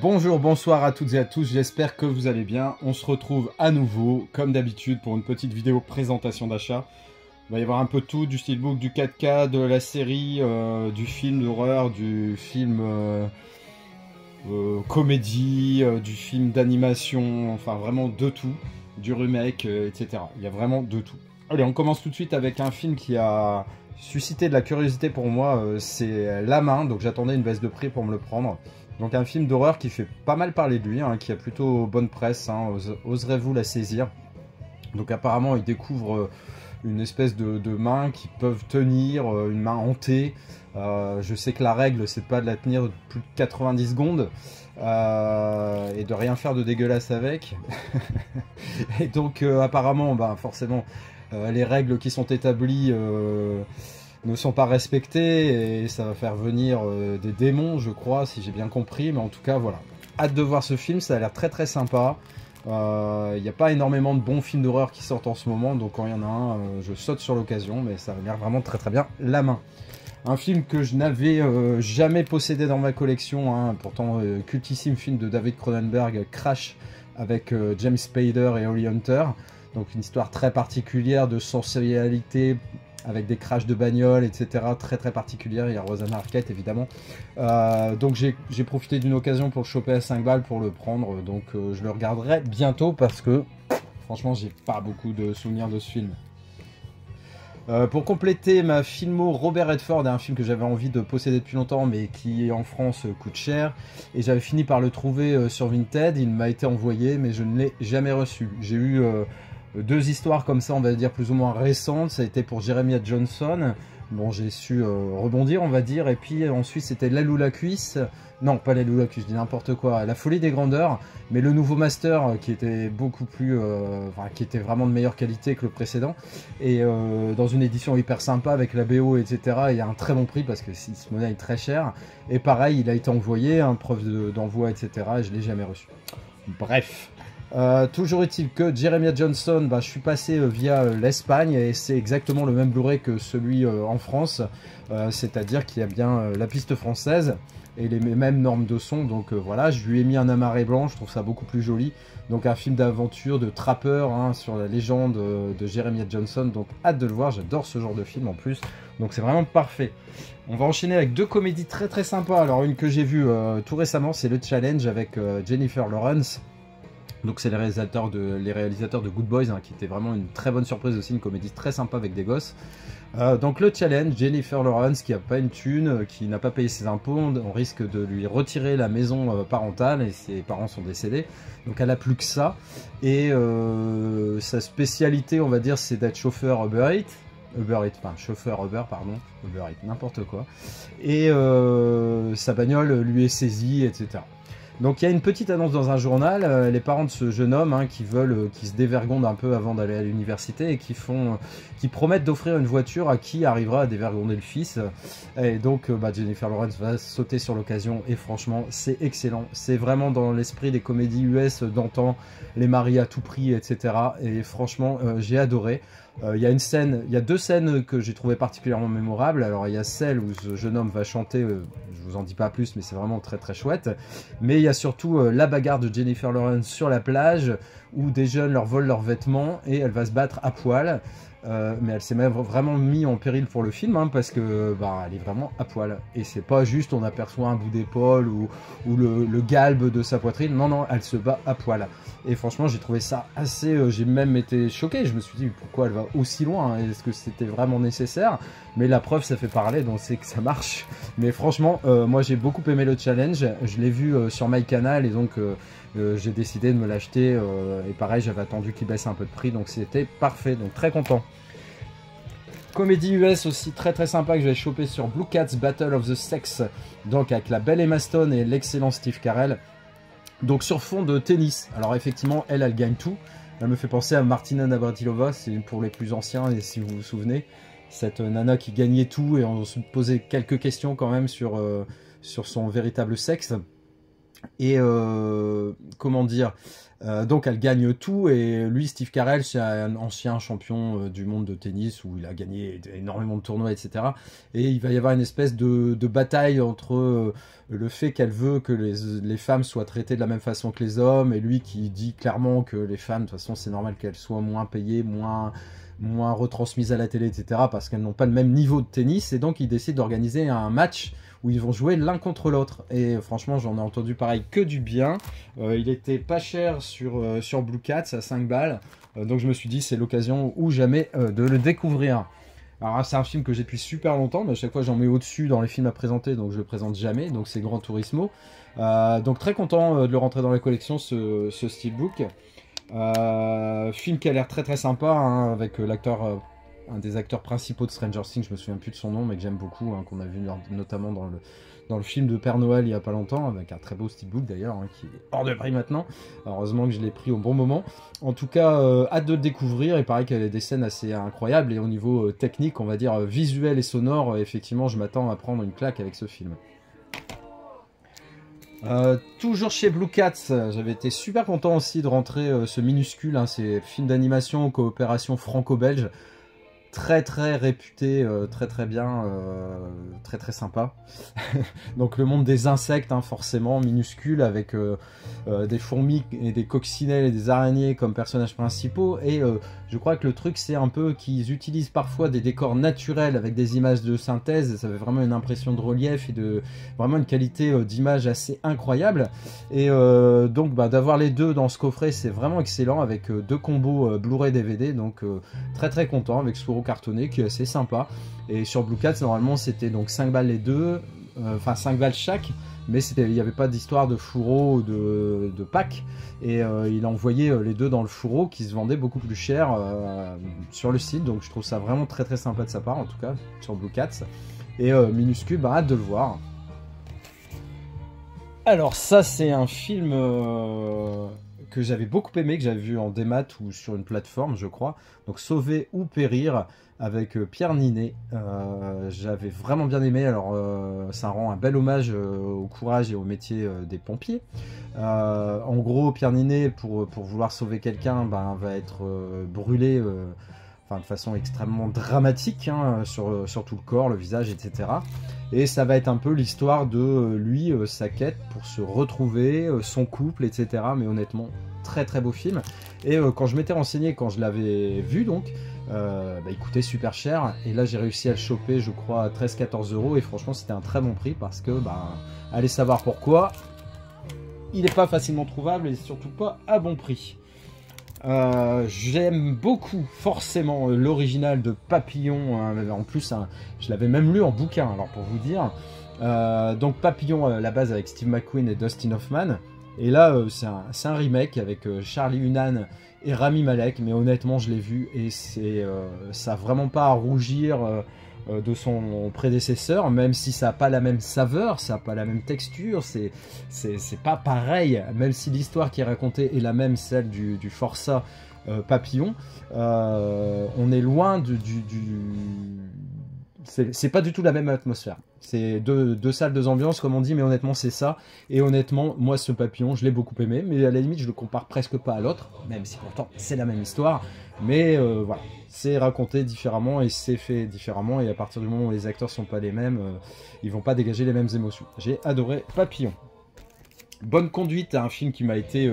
Bonjour, bonsoir à toutes et à tous, j'espère que vous allez bien. On se retrouve à nouveau, comme d'habitude, pour une petite vidéo présentation d'achat. Il va y avoir un peu tout, du steelbook, du 4K, de la série, du film d'horreur, du film comédie, du film d'animation, enfin vraiment de tout, du remake, etc. Il y a vraiment de tout. Allez, on commence tout de suite avec un film qui a suscité de la curiosité pour moi, c'est La Main, donc j'attendais une baisse de prix pour me le prendre. Donc un film d'horreur qui fait pas mal parler de lui, hein, qui a plutôt bonne presse, hein, oserez-vous la saisir. Donc apparemment il découvre une espèce de main qui peuvent tenir, une main hantée. Je sais que la règle c'est pas de la tenir plus de 90 secondes et de rien faire de dégueulasse avec. Et donc apparemment forcément les règles qui sont établies ne sont pas respectés et ça va faire venir des démons, je crois, si j'ai bien compris. Mais en tout cas, voilà. Hâte de voir ce film, ça a l'air très sympa. Il n'y a pas énormément de bons films d'horreur qui sortent en ce moment, donc quand il y en a un, je saute sur l'occasion, mais ça a l'air vraiment très bien. La Main. Un film que je n'avais jamais possédé dans ma collection, hein, pourtant cultissime film de David Cronenberg, Crash, avec James Spader et Holly Hunter. Donc une histoire très particulière de sensorialité, avec des crashs de bagnole, etc. Très particulière. Il y a Rosanna Arquette, évidemment. Donc j'ai profité d'une occasion pour le choper à 5 balles pour le prendre. Donc je le regarderai bientôt parce que, franchement, j'ai pas beaucoup de souvenirs de ce film. Pour compléter ma filmo, Robert Redford est un film que j'avais envie de posséder depuis longtemps, mais qui en France coûte cher. Et j'avais fini par le trouver sur Vinted. Il m'a été envoyé, mais je ne l'ai jamais reçu. J'ai eu deux histoires comme ça, on va dire plus ou moins récentes. Ça a été pour Jeremiah Johnson. Bon, j'ai su rebondir, on va dire. Et puis ensuite, c'était L'aile ou la cuisse. Non, pas L'aile ou la cuisse, je dis n'importe quoi. La folie des grandeurs. Mais le nouveau master qui était beaucoup plus... qui était vraiment de meilleure qualité que le précédent. Et dans une édition hyper sympa avec la BO, etc. Il y a un très bon prix parce que ce monnaie est très cher. Et pareil, il a été envoyé, hein, preuve d'envoi, etc. Et je ne l'ai jamais reçu. Bref. Toujours est-il que Jeremiah Johnson, je suis passé via l'Espagne et c'est exactement le même Blu-ray que celui en France, c'est-à-dire qu'il y a bien la piste française et les mêmes normes de son, donc voilà, je lui ai mis un amarré blanc, je trouve ça beaucoup plus joli, donc un film d'aventure, de trappeur, hein, sur la légende de Jeremiah Johnson, donc hâte de le voir, j'adore ce genre de film en plus, donc c'est vraiment parfait. On va enchaîner avec deux comédies très sympas. Alors une que j'ai vue tout récemment, c'est Le Challenge avec Jennifer Lawrence. Donc c'est les réalisateurs de Good Boys, hein, qui était vraiment une très bonne surprise aussi, une comédie très sympa avec des gosses. Donc Le Challenge, Jennifer Lawrence qui n'a pas une thune, qui n'a pas payé ses impôts, on risque de lui retirer la maison parentale et ses parents sont décédés. Donc elle a plus que ça. Et sa spécialité, on va dire, c'est d'être chauffeur chauffeur Uber, pardon, Uber Eats, n'importe quoi. Et sa bagnole lui est saisie, etc. Donc il y a une petite annonce dans un journal, les parents de ce jeune homme, hein, qui se dévergondent un peu avant d'aller à l'université et qui promettent d'offrir une voiture à qui arrivera à dévergonder le fils. Et donc Jennifer Lawrence va sauter sur l'occasion et franchement c'est excellent. C'est vraiment dans l'esprit des comédies US d'antan, les maris à tout prix, etc. Et franchement j'ai adoré. Il y a deux scènes que j'ai trouvé particulièrement mémorables. Alors il y a celle où ce jeune homme va chanter, je vous en dis pas plus, mais c'est vraiment très chouette. Mais il y a surtout la bagarre de Jennifer Lawrence sur la plage où des jeunes leur volent leurs vêtements et elle va se battre à poil. Mais elle s'est vraiment mis en péril pour le film, hein, parce que elle est vraiment à poil et c'est pas juste on aperçoit un bout d'épaule ou le galbe de sa poitrine. Non, elle se bat à poil et franchement j'ai trouvé ça assez, j'ai même été choqué, je me suis dit pourquoi elle va aussi loin, hein, est-ce que c'était vraiment nécessaire? Mais la preuve ça fait parler, donc c'est que ça marche. Mais franchement moi j'ai beaucoup aimé Le Challenge, je l'ai vu sur MyCanal et donc j'ai décidé de me l'acheter et pareil j'avais attendu qu'il baisse un peu de prix, donc c'était parfait, donc très content. Comédie US aussi très sympa que je vais choper sur Blue Cats Battle of the Sex, donc avec la belle Emma Stone et l'excellent Steve Carell, donc sur fond de tennis. Alors effectivement elle gagne tout, elle me fait penser à Martina Navratilova, c'est pour les plus anciens et si vous vous souvenez, cette nana qui gagnait tout et on se posait quelques questions quand même sur son véritable sexe. Et comment dire, Donc elle gagne tout, et lui, Steve Carell, c'est un ancien champion du monde de tennis où il a gagné énormément de tournois, etc. Et il va y avoir une espèce de bataille entre le fait qu'elle veut que les femmes soient traitées de la même façon que les hommes, et lui qui dit clairement que les femmes, de toute façon, c'est normal qu'elles soient moins payées, moins retransmises à la télé, etc. parce qu'elles n'ont pas le même niveau de tennis, et donc il décide d'organiser un match où ils vont jouer l'un contre l'autre. Et franchement, j'en ai entendu pareil que du bien. Il était pas cher sur Blue Cats, à 5 balles. Donc je me suis dit, c'est l'occasion ou jamais de le découvrir. Alors c'est un film que j'ai depuis super longtemps, mais à chaque fois j'en mets au-dessus dans les films à présenter, donc je le présente jamais. Donc c'est Gran Turismo. Donc très content de le rentrer dans la collection, ce Steelbook. Film qui a l'air très très sympa, hein, avec l'acteur... un des acteurs principaux de Stranger Things, je me souviens plus de son nom, mais que j'aime beaucoup, hein, qu'on a vu notamment dans le film de Père Noël il y a pas longtemps, avec un très beau steelbook d'ailleurs, hein, qui est hors de prix maintenant. Heureusement que je l'ai pris au bon moment. En tout cas, hâte de le découvrir. Il paraît qu'il y a des scènes assez incroyables, et au niveau technique, on va dire visuel et sonore, effectivement, je m'attends à prendre une claque avec ce film. Toujours chez Blue Cats, j'avais été super content aussi de rentrer ce Minuscule, hein, c'est film d'animation coopération franco-belge. Très très réputé, très très bien, très très sympa. Donc le monde des insectes, hein, forcément, Minuscule, avec des fourmis et des coccinelles et des araignées comme personnages principaux. Et je crois que le truc, c'est un peu qu'ils utilisent parfois des décors naturels avec des images de synthèse, et ça fait vraiment une impression de relief et de vraiment une qualité d'image assez incroyable. Et donc d'avoir les deux dans ce coffret, c'est vraiment excellent, avec deux combos Blu-ray DVD, donc très très content, avec ce cartonné qui est assez sympa. Et sur Blue Cats, normalement c'était donc 5 balles les deux, enfin 5 balles chaque, mais il n'y avait pas d'histoire de fourreau ou de pack, et il a envoyé les deux dans le fourreau qui se vendait beaucoup plus cher sur le site. Donc je trouve ça vraiment très très sympa de sa part, en tout cas sur Blue Cats. Et Minuscule, hâte de le voir. Alors ça, c'est un film que j'avais beaucoup aimé, que j'avais vu en démat ou sur une plateforme, je crois. Donc Sauver ou Périr, avec Pierre Ninet. J'avais vraiment bien aimé. Alors ça rend un bel hommage au courage et au métier des pompiers. En gros, Pierre Ninet, pour vouloir sauver quelqu'un, va être brûlé de façon extrêmement dramatique, hein, sur tout le corps, le visage, etc. Et ça va être un peu l'histoire de lui, sa quête pour se retrouver, son couple, etc. Mais honnêtement, très très beau film. Et quand je m'étais renseigné, quand je l'avais vu, donc, il coûtait super cher. Et là, j'ai réussi à le choper, je crois, à 13-14 €. Et franchement, c'était un très bon prix, parce que, allez savoir pourquoi, il n'est pas facilement trouvable et surtout pas à bon prix. J'aime beaucoup forcément l'original de Papillon, hein. En plus je l'avais même lu en bouquin, alors pour vous dire. Donc Papillon à la base avec Steve McQueen et Dustin Hoffman, et là c'est un remake avec Charlie Hunnam et Rami Malek, mais honnêtement je l'ai vu et ça a vraiment pas à rougir de son prédécesseur, même si ça n'a pas la même saveur, ça n'a pas la même texture, c'est pas pareil, même si l'histoire qui est racontée est la même, celle du Forza Papillon. On est loin c'est pas du tout la même atmosphère. C'est deux salles, deux ambiances, comme on dit, mais honnêtement, c'est ça. Et honnêtement, moi, ce Papillon, je l'ai beaucoup aimé, mais à la limite, je le compare presque pas à l'autre, même si pourtant, c'est la même histoire. Mais voilà, c'est raconté différemment et c'est fait différemment. Et à partir du moment où les acteurs sont pas les mêmes, ils vont pas dégager les mêmes émotions. J'ai adoré Papillon. Bonne conduite, un film qui m'a été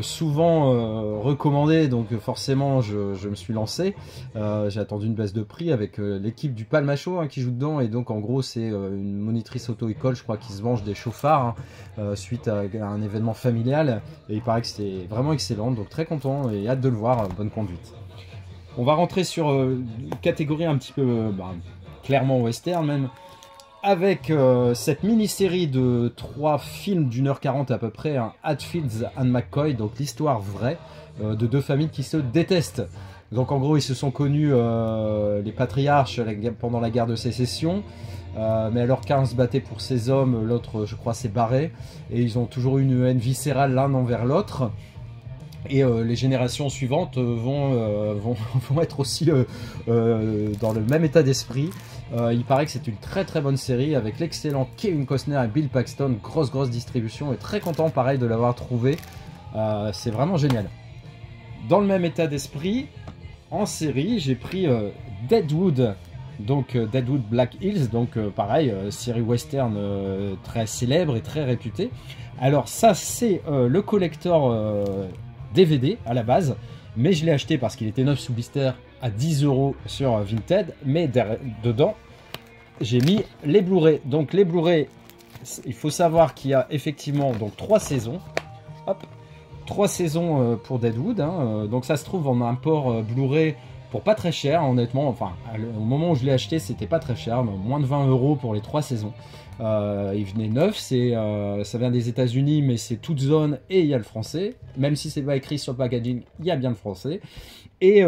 souvent recommandé, donc forcément je me suis lancé. J'ai attendu une baisse de prix avec l'équipe du Palmacho, hein, qui joue dedans, et donc en gros c'est une monitrice auto-école, je crois, qui se venge des chauffards, hein, suite à un événement familial, et il paraît que c'est vraiment excellent, donc très content et hâte de le voir. Bonne conduite. On va rentrer sur une catégorie un petit peu clairement western même, avec cette mini-série de 3 films d'1h40 à peu près, hein, Hatfields and McCoy, donc l'histoire vraie de 2 familles qui se détestent. Donc en gros, ils se sont connus, les patriarches, pendant la guerre de sécession, mais alors qu'un se battait pour ses hommes, l'autre, je crois, s'est barré, et ils ont toujours eu une haine viscérale l'un envers l'autre. Et les générations suivantes vont être aussi dans le même état d'esprit. Il paraît que c'est une très très bonne série avec l'excellent Kevin Costner et Bill Paxton. Grosse distribution, et très content pareil de l'avoir trouvé. C'est vraiment génial. Dans le même état d'esprit, en série, j'ai pris Deadwood. Donc Deadwood Black Hills, donc pareil, série western très célèbre et très réputée. Alors ça c'est le collector DVD à la base, mais je l'ai acheté parce qu'il était neuf sous blister à 10 € sur Vinted, mais dedans j'ai mis les Blu-ray. Donc les Blu-ray, il faut savoir qu'il y a effectivement donc 3 saisons. Hop, 3 saisons pour Deadwood, hein. Donc ça se trouve en import Blu-ray pour pas très cher, honnêtement. Enfin, au moment où je l'ai acheté, c'était pas très cher, moins de 20 € pour les 3 saisons. Il venait neuf, ça vient des États-Unis, mais c'est toute zone et il y a le français. Même si c'est pas écrit sur le packaging, il y a bien le français. Et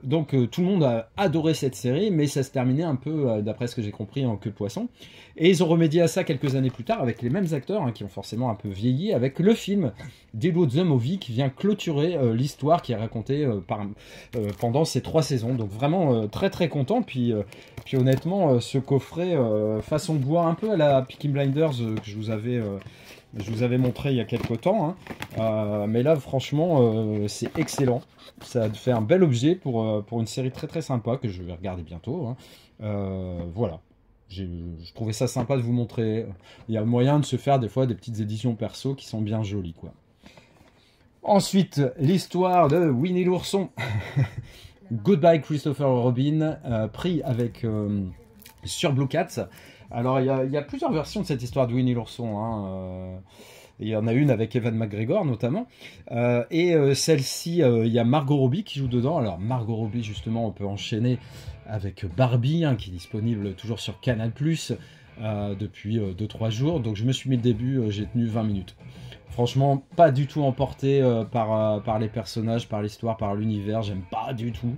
donc tout le monde a adoré cette série, mais ça se terminait un peu, d'après ce que j'ai compris, en queue de poisson. Et ils ont remédié à ça quelques années plus tard avec les mêmes acteurs, hein, qui ont forcément un peu vieilli, avec le film Deadwood the Movie qui vient clôturer l'histoire qui est racontée pendant ces 3 saisons. Donc vraiment très très content. Puis honnêtement, ce coffret façon bois un peu à la Peaky Blinders que je vous avais montré il y a quelques temps, hein. Mais là franchement c'est excellent. Ça fait un bel objet pour une série très très sympa que je vais regarder bientôt, hein. Voilà. Je trouvais ça sympa de vous montrer. Il y a moyen de se faire des fois des petites éditions perso qui sont bien jolies, quoi. Ensuite, l'histoire de Winnie l'ourson. Goodbye Christopher Robin, pris avec sur Blue Cat. Alors il y a plusieurs versions de cette histoire de Winnie l'ourson, hein. Il y en a une avec Evan McGregor notamment. Celle-ci, il y a Margot Robbie qui joue dedans. Alors Margot Robbie, justement, on peut enchaîner avec Barbie, hein, qui est disponible toujours sur Canal+, depuis 2-3 jours. Donc je me suis mis le début, j'ai tenu 20 minutes. Franchement, pas du tout emporté par les personnages, par l'histoire, par l'univers. J'aime pas du tout.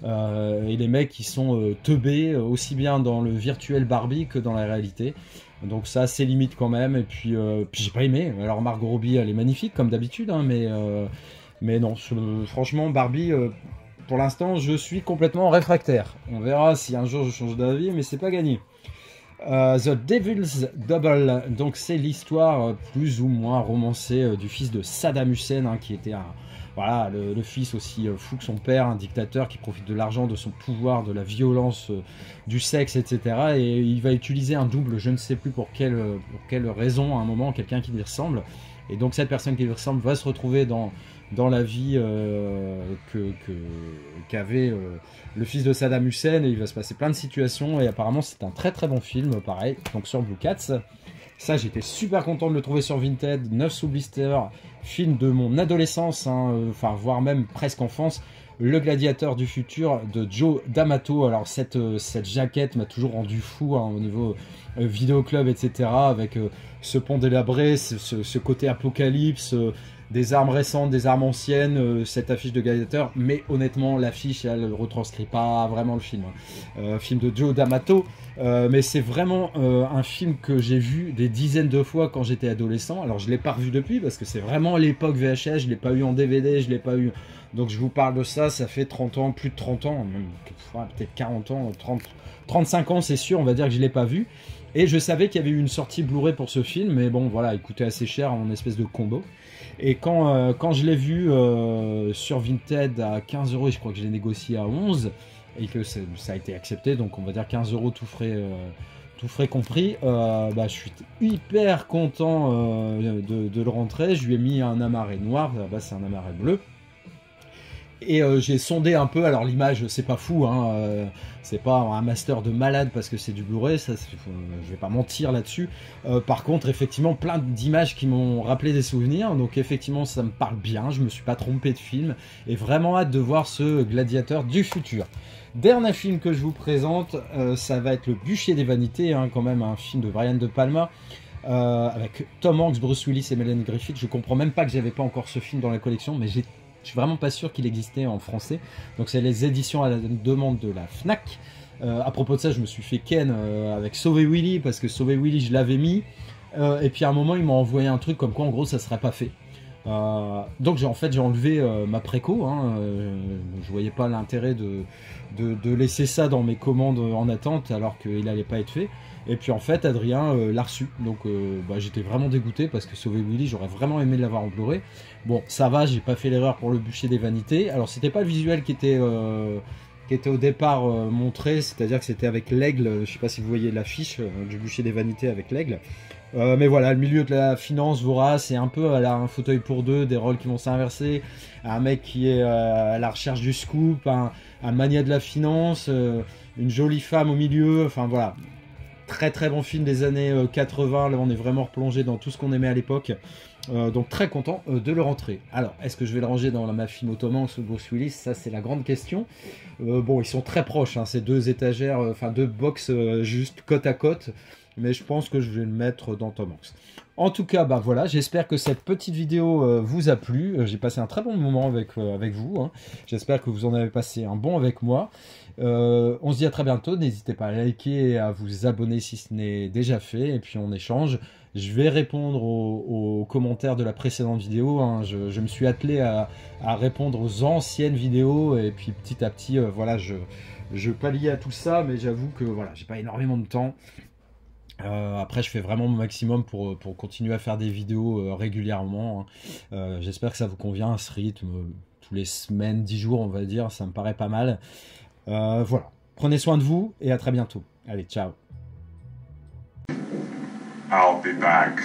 Et les mecs, ils sont teubés, aussi bien dans le virtuel Barbie que dans la réalité. Donc ça, c'est limite quand même. Et puis j'ai pas aimé. Alors Margot Robbie, elle est magnifique comme d'habitude, hein, mais non, franchement, Barbie, pour l'instant, je suis complètement réfractaire. On verra si un jour je change d'avis, mais c'est pas gagné. The Devil's Double, donc c'est l'histoire plus ou moins romancée du fils de Saddam Hussein, hein, qui était voilà, le fils aussi fou que son père, un dictateur qui profite de l'argent, de son pouvoir, de la violence, du sexe, etc. Et il va utiliser un double, je ne sais plus pour quelle raison, à un moment, quelqu'un qui lui ressemble. Et donc cette personne qui lui ressemble va se retrouver dans la vie qu'avait le fils de Saddam Hussein, et il va se passer plein de situations, et apparemment c'est un très très bon film, pareil, donc sur Blue Cats. Ça, j'étais super content de le trouver sur Vinted, 9 sous blister, film de mon adolescence, hein, enfin voire même presque enfance, Le Gladiateur du futur de Joe D'Amato. Alors cette jaquette m'a toujours rendu fou, hein, au niveau vidéoclub, etc. Avec ce pont délabré, ce côté apocalypse, des armes récentes, des armes anciennes, cette affiche de Gladiateur. Mais honnêtement, l'affiche, elle ne retranscrit pas vraiment le film. Film de Joe D'Amato. Mais c'est vraiment un film que j'ai vu des dizaines de fois quand j'étais adolescent. Alors je ne l'ai pas revu depuis parce que c'est vraiment l'époque VHS, je ne l'ai pas eu en DVD, je ne l'ai pas eu... Donc je vous parle de ça, ça fait 30 ans, plus de 30 ans, même peut-être 40 ans, 35 ans c'est sûr, on va dire que je ne l'ai pas vu. Et je savais qu'il y avait eu une sortie Blu-ray pour ce film, mais bon voilà, il coûtait assez cher en espèce de combo. Et quand je l'ai vu sur Vinted à 15 €, je crois que je l'ai négocié à 11, et que ça a été accepté, donc on va dire 15 € tout frais compris, je suis hyper content de le rentrer. Je lui ai mis un amarré noir, là-bas c'est un amarré bleu. Et j'ai sondé un peu, alors l'image c'est pas fou, hein, c'est pas un master de malade parce que c'est du Blu-ray, ça, je vais pas mentir là-dessus. Par contre, effectivement, plein d'images qui m'ont rappelé des souvenirs, donc effectivement ça me parle bien, je me suis pas trompé de film, et vraiment hâte de voir ce Gladiateur du futur. Dernier film que je vous présente, ça va être Le Bûcher des Vanités, hein, quand même un film de Brian De Palma, avec Tom Hanks, Bruce Willis et Melanie Griffith. Je comprends même pas que j'avais pas encore ce film dans la collection, mais je suis vraiment pas sûr qu'il existait en français. Donc c'est les éditions à la demande de la Fnac. À propos de ça, je me suis fait ken avec Sauver Willy, parce que Sauver Willy je l'avais mis, et puis à un moment il m'a envoyé un truc comme quoi en gros ça serait pas fait. Donc j'ai enlevé ma préco, hein, je voyais pas l'intérêt de laisser ça dans mes commandes en attente alors qu'il allait pas être fait. Et puis en fait, Adrien l'a reçu. Donc bah, j'étais vraiment dégoûté parce que Sauver Willy, j'aurais vraiment aimé l'avoir en Blu-ray. Bon, ça va, j'ai pas fait l'erreur pour le bûcher des vanités. Alors c'était pas le visuel qui était au départ montré, c'est-à-dire que c'était avec l'aigle. Je sais pas si vous voyez l'affiche du bûcher des vanités avec l'aigle. Mais voilà, le milieu de la finance vorace, c'est un peu un fauteuil pour deux, des rôles qui vont s'inverser, un mec qui est à la recherche du scoop, un mania de la finance, une jolie femme au milieu, enfin voilà. Très très bon film des années 80, là on est vraiment replongé dans tout ce qu'on aimait à l'époque. Donc très content de le rentrer. Alors, est-ce que je vais le ranger dans ma film Tom Hanks ou Bruce Willis? Ça c'est la grande question. Bon, ils sont très proches, hein, ces deux étagères, enfin deux box juste côte à côte. Mais je pense que je vais le mettre dans Tom Hanks. En tout cas, bah voilà, j'espère que cette petite vidéo vous a plu. J'ai passé un très bon moment avec vous. Hein. J'espère que vous en avez passé un bon avec moi. On se dit à très bientôt. N'hésitez pas à liker et à vous abonner si ce n'est déjà fait. Et puis on échange. Je vais répondre aux commentaires de la précédente vidéo. Hein. Je me suis attelé à répondre aux anciennes vidéos. Et puis petit à petit, voilà, je pallie à tout ça. Mais j'avoue que voilà, j'ai pas énormément de temps. Après je fais vraiment mon maximum pour continuer à faire des vidéos régulièrement. Hein. J'espère que ça vous convient, ce rythme, tous les semaines, 10 jours on va dire, ça me paraît pas mal. Voilà, prenez soin de vous et à très bientôt. Allez, ciao. I'll be back.